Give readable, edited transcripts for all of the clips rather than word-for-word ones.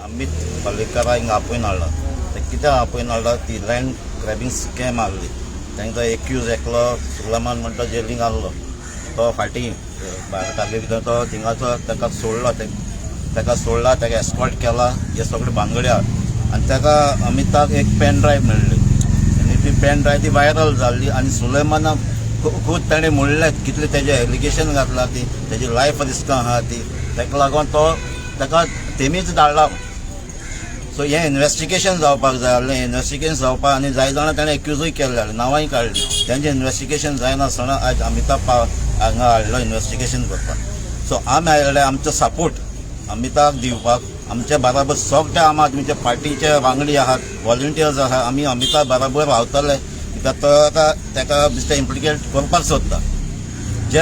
अमित पालेकरा हिंगा आपयन हाडला. ते कित्याक आपयन हाडला ती लँड ग्रॅबिंग स्कॅम आहली. तांकां एक्यूज एकलो सुलेमान म्हणटा जेलींत आहलो. तो फाटीं भायर काडले भितर तो थिंगाचो ताका सोडलो. ताका एस्कॉर्ट केला. हे सगळे भानगडी आहा. आनी ताका अमिताक एक पेन ड्रायव्ह मेळ्ळी आनी ती पेन ड्रायव्ह ती व्हायरल जाल्ली. आनी सुलेमानाक खूब ताणें म्हणलें कितले तेजे एलिगेशन घातला ती तेजी लायफ रिस्क आहा ती. ताका लागून तो ताका तेमीच धाडला. सो हें इन्व्हेस्टिगेशन जावपाक जाय आहलें. इन्व्हेस्टिगेशन जावपाक आनी जाय जाणां ताणें एक्यूजूय केल्ले नांवांय काडली. तेंचें इन्व्हेस्टिगेशन जायनासतना आज अमिताभ हांगा हाडलो इन्व्हेस्टिगेशन करपाक. सो आमी आयले आमचो सपोर्ट अमिताक दिवपाक. आमचे बराबर सगळे आम आदमीचे पार्टीचे वांगडी आहात, व्हॉलंटियर्स आहात. आमी अमिताभ बराबर रावतले कित्याक ताका बेश्टे इम्प्लिकेट करपाक सोदता. जे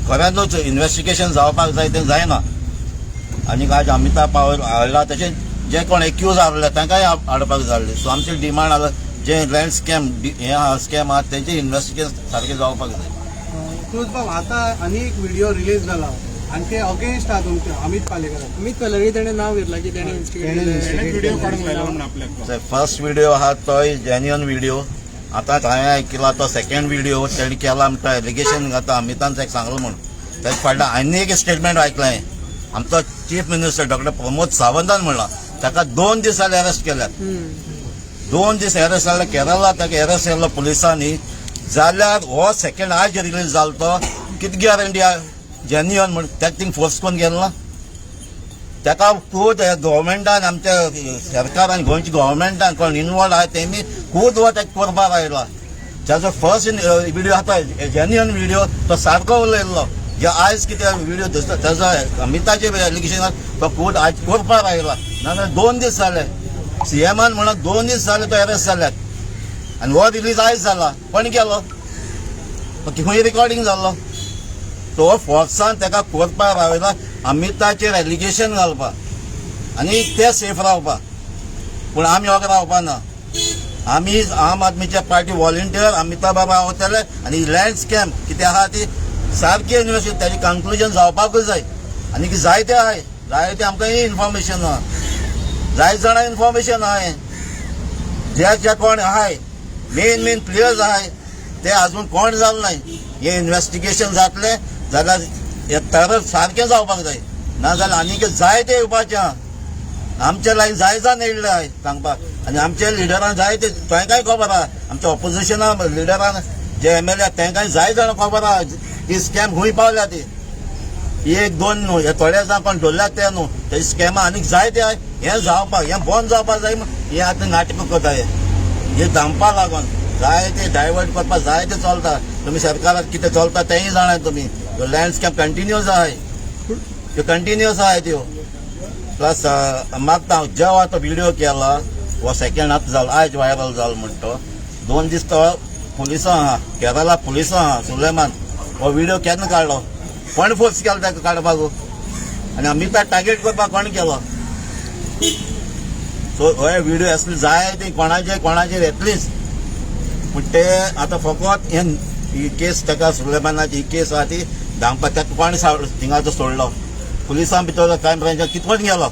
खऱ्यांनूच इन्व्हेस्टिगेशन जावपाक जाय तें जायना. आनी आज अमिताभ हाडला तशें जे कोण एक्यूज आहले तांकांय हाडपाक जाल्ले. सो आमची डिमांड आहा जे लँड स्कॅम हे आहा स्कॅम आहा तेंचे इन्व्हेस्टिगेशन सारकें जावपाक जाय. बाब आता आनी एक व्हिडिओ रिलीज जाला आणि ते अगेन्स्ट आहा तुमचे अमित पालेकर ताणें नाव घेतलां की ताणें व्हिडिओ काढून लायला म्हणून आपल्याक. फर्स्ट व्हिडिओ आहा तो जेन्युअन व्हिडिओ. आतांच हांवें आयकला तो सेकंड व्हिडिओ तेणें केला म्हणटा एलिगेशन घाता अमितान ताका सांगलो म्हणून. तेच फाटल्यान आनी एक स्टेटमेंट आयकलें. आमचो चीफ मिनिस्टर डॉक्टर प्रमोद सावंतान म्हणला ताका 2 दीस जाले अरेस्ट केल्यात. 2 दीस अरेस्ट जाले. केरळा ताका अरेस्ट केल्लो पुलिसांनी. जाल्यार हो सेकंड आज रिलीज जालो तो कितें गॅरंटी आहा जेन्युअन म्हणून ताका थिंग फोर्स करून गेलो ना. ताका खूब गव्हर्मेंटान आमच्या सरकारान गोंयच्या गव्हर्मेंटान कोण इनवॉल्व आहा तेमी खूब वोट ताका करपाक आयला. ताजो फर्स्ट व्हिडिओ आतां जेन्युअन व्हिडिओ तो सारको उलयल्लो. जे आयज कितें व्हिडिओ ताजो अमिताचे एलिगेशन तो खूब आज करपाक आयला. नाजाल्यार 2 दीस जाले सीएमान म्हणून 2 दीस जाले तो अरेस्ट जाल्यात. आनी हो रिलीज आयज जाला. कोण केलो खंय रिकॉर्डिंग जाल्लो. तो फोर्सान ताका करपाक रावयला अमिताचेर एलिगेशन घालपाक आनी ते सेफ रावपाक. पूण आमी हो रावपा ना. आमी आम आदमीच्या पार्टी व्हॉलंटियर अमिताभ रावतले आनी लँड स्कॅम कितें आहा ती सारकी इन्व्हेस्टिगेशन ताजें कन्क्लुजन जावपाकूच जाय. आनी जायते आहाय जायते आमकां इन्फॉर्मेशन आहा. जाय जाणां इन्फॉर्मेशन आहाय. जे कोण आहाय मेन प्लेयर्स आहाय ते आजून कोण जाल नाय. हे इन्व्हेस्टिगेशन जातले जाल्यार हे तरफ सारकें जावपाक जाय. नाजाल्यार आनीक जायते येवपाचें आहा. आमचे लायक जाय येयल्ले आहाय सांगपाक. आनी आमचे लिडरान जायते तांकांय खबर आहा. आमच्या ऑपोजिशना लिडरान जे MLA तांकांय जाय जाणां खबर आहा ही स्कॅम खंय पावल्या ती. 1-2 न्हू हे थोडे जाण कोण धरल्यात ते न्हू. ते स्कॅमा आनीक जायते आहाय. हें जावपाक हें बंद जावपाक जाय म्हूण हे आतां नाटक करता. हे थांबपा लागून जायते डायवर्ट करपाक जायते चलता. तुमी सरकाराक कितें चलता तेंय जाणाय तुमी. लँड स्कॅम कंटिन्यूअस आहाय. त्यो कंटिन्यूअस आहाय त्यो. प्लस मागता जेव्हा तो व्हिडिओ केला हो सेकंड आतां जालो आयज व्हायरल जालो म्हणटा तो 2 दीस तो पुलिसां आहा केरळा पुलिसां आहा सुलेमान हो व्हिडिओ केन्ना काडलो. कोण फोर्स केलो ताका काडपाक आनी अमिताक टार्गेट करपाक कोण केलो. सो हो व्हिडिओ असले जाय ते कोणाचेर येतलीच. पूण ते आतां फकत ही केस ताका सुलेमानाची ही केस आहा ती धांवपाक ताका कोण थिंगाचो सोडलो. पुलिसां भितर क्रायम ब्रांचाक कितवत गेलो.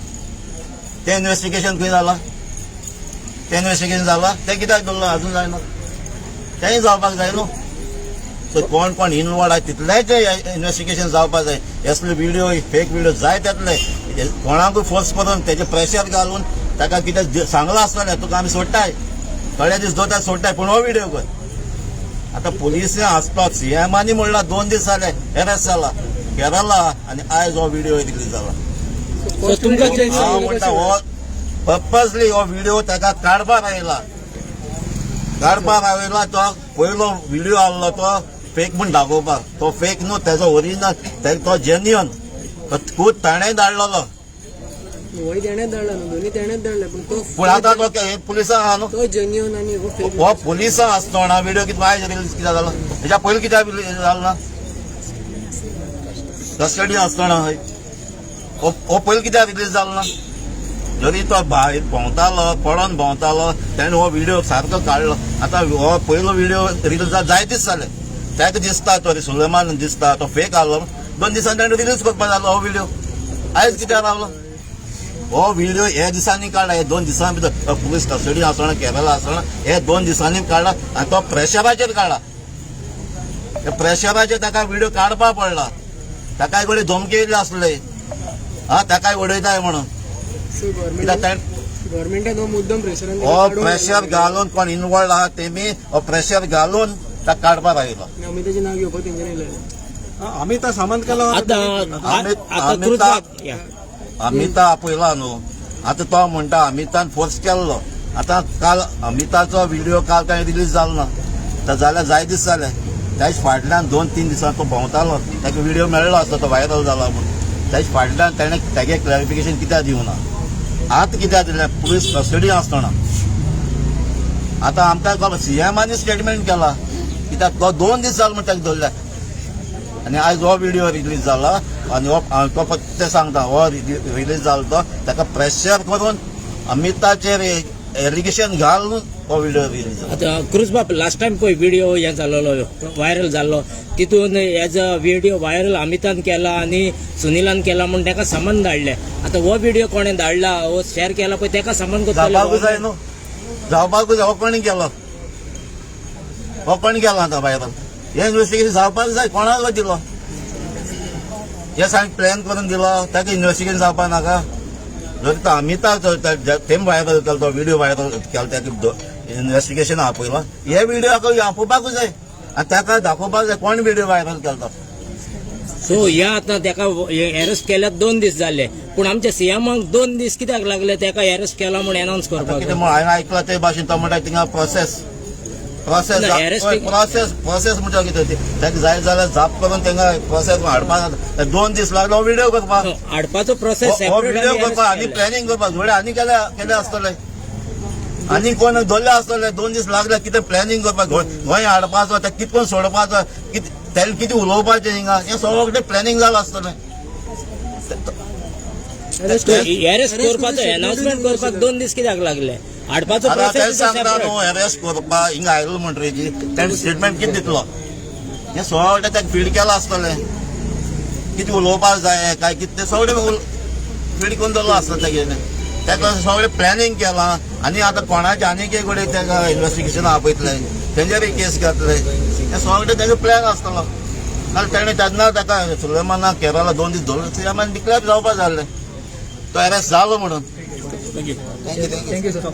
ते इन्व्हेस्टिगेशन खंय जालां. ते इन्व्हेस्टिगेशन जालां तें कित्याक दवरलो अजून जायना. तेंय जावपाक जाय न्हू. सो कोण इनवॉल्व आहा तितलेच इन्व्हेस्टिगेशन जावपाक जाय. असले व्हिडिओ फेक व्हिडिओ जाय येतले. कोणाकूय फोर्स करून तेजे प्रेशर घालून ताका कितें सांगलां आसतलें तुका आमी सोडटाय थोडे दीस दोन सोडटाय पूण हो व्हिडिओ कर. आतां पुलीस आसपाक सीएमानी म्हणला 2 दीस जाले अरेस्ट जाला केरळा आनी आयज हो व्हिडिओ रिलीज जाला. हांव म्हणटा हो पर्पजली हो व्हिडिओ ताका काडपाक आयला. तो पयलो व्हिडिओ आहलो तो फेक म्हूण दाखोवपाक. तो फेक न्हू तेजो ओरिजिनल तो जेन्युअन खूब ताणें धाडलेलो. पूण आतां तो पुलिसां आहा न्हू. हो पुलिसां आसतना व्हिडिओ कितें आयज रिलीज कित्याक जालो. हेच्या पयलीं कित्याक जालो ना. कस्टडी आसतना हय हो पयलीं कित्याक रिलीज जालो ना. जरी तो भायर भोंवतालो पडोन भोंवतालो तेणें हो व्हिडिओ सारको काडलो. आतां हो पयलो व्हिडिओ रिलीज जाय दीस जाले. ताका दिसता तो सुलेमान दिसता तो फेक आहलो. 2 दिसांनी ताणें रिलीज करपाक जालो हो व्हिडिओ. आयज कित्याक रावलो. हो व्हिडिओ हे दिसांनी काढला, हे 2 दिसां भितर पुलीस कस्टडी आसतना केरला आसतना हे 2 दिसांनी काढला आणि तो प्रेशराचेर काढला. प्रेशराचेर ताका व्हिडिओ काडपा पडला. ताकाय कडेन धमकी येयल्ली आसले, ताकाय उडयताय म्हणून. कित्याक गव्हर्नमेंटान हो मुद्दम प्रेशरान हो प्रेशर घालून कोण इन्वॉल्ड आहात तेमी हो प्रेशर घालून ताका काडपा लायलो. अमिताचे नाव घेवपाक तेंच्यानी अमिता सामंत केला. अमिता आपयला न्हू. आतां तो म्हणटा अमितान फोर्स केल्लो. आतां काल अमिताचो व्हिडिओ काल कांय रिलीज जालो ना, जाल्यार जाय दीस जाले. त्याच फाटल्यान 2-3 दिसां तो भोंवतालो, ताका व्हिडिओ मेळ्ळो आसता तो व्हायरल जाला म्हणून. त्याच फाटल्यान ताणें तागे क्लॅरिफिकेशन कित्याक दिवना. आतां कित्याक दिलें पुलीस कस्टडी आसतना. आतां आमकां सीएमानी स्टेटमेंट केला, कित्याक तो 2 दीस जाले म्हणून ताका धरल्या. आनी आयज हो व्हिडिओ रिलीज जाला आनी तो फक्त ते सांगता हो रिलीज जालो तो ताका प्रेशर करून अमिताचेर एलिगेशन घालून हो व्हिडिओ रिलीज जाला. आता क्रुज बाप लास्ट टाइम पळय व्हिडिओ हे जाल्लो व्हायरल जाल्लो, तितून हेज व्हिडिओ व्हायरल अमितान केला आनी सुनिलान केला म्हणून ताका समन धाडले. आता हो व्हिडिओ कोणें धाडला हो शेअर केला पळय ताका समन जावपाकूच जाय न्हू. जावपाकूच हो कोणी केलो, हो कोणी केलो आतां व्हायरल. हे इन्व्हेस्टिगेशन जावपाक जाय. कोणाक दिलो हे सांग प्लॅन करून दिलो ताका इन्व्हेस्टिगेशन जावपाक नाका. जर तो अमिता थेंब व्हायरल केलो तो व्हिडिओ व्हायरल केलो ताका इन्व्हेस्टिगेशन आपयलो. हे व्हिडिओ आपोवपाकूच जाय आनी ताका दाखोवपाक जाय कोण व्हिडिओ व्हायरल केलो. सो ह्या आतां ताका अरेस्ट केल्यात 2 दीस जाले, पूण आमच्या सीएमाक 2 दीस कित्याक लागले ताका अरेस्ट केला म्हणून अनाउन्स करपाक. कितें म्हण हांवें आयकलां ते भाशेन तो म्हणटा थिंगा प्रोसेस म्हणजे कितें ताका जाय जाल्यार जाप करून तांकां प्रोसेस हाडपाक 2 दीस लागलो व्हिडिओ करपाक. हाडपाचो प्रोसेस हो व्हिडिओ करपाक आनी प्लॅनिंग करपाक जोडे आनी केले आसतले, आनी कोण धरले आसतले. 2 दीस लागले कितें प्लॅनिंग करपाक, गोंय हाडपाचो ताका कितकोन सोडपाचो, तेल कितें उलोवपाचें हिंगा हें सगळें प्लॅनिंग जालां आसतलें. अरेस्ट करपाचो अनाउन्समेंट करपाक 2 दीस कित्याक लागले. हाडपाचो प्रोसेस सांगता न्हू अरेस्ट करपाक हिंगा आयलो म्हणटरीची ताणें स्टेटमेंट कितें दितलो हें सगळें ताका फीड केलां आसतलें. कितें उलोवपाक जाय काय कितें तें सगळें फीड करून दवरलो आसता तेगेलें. ताका सगळें प्लॅनिंग केलां आनी आतां कोणाचें आनीक एक कडेन ताका इन्व्हेस्टिगेशन आपयतलें तेंचेरय केस घेतले. हें सगळें ताजो प्लॅन आसतलो. नाल्यार ताणें तेन्ना ताका सुलेमानाक केरला 2 दीस धरून सीएमान डिक्लेअर जावपाक जाल्लें तो अरेस्ट जालो म्हणून. Thank you sir.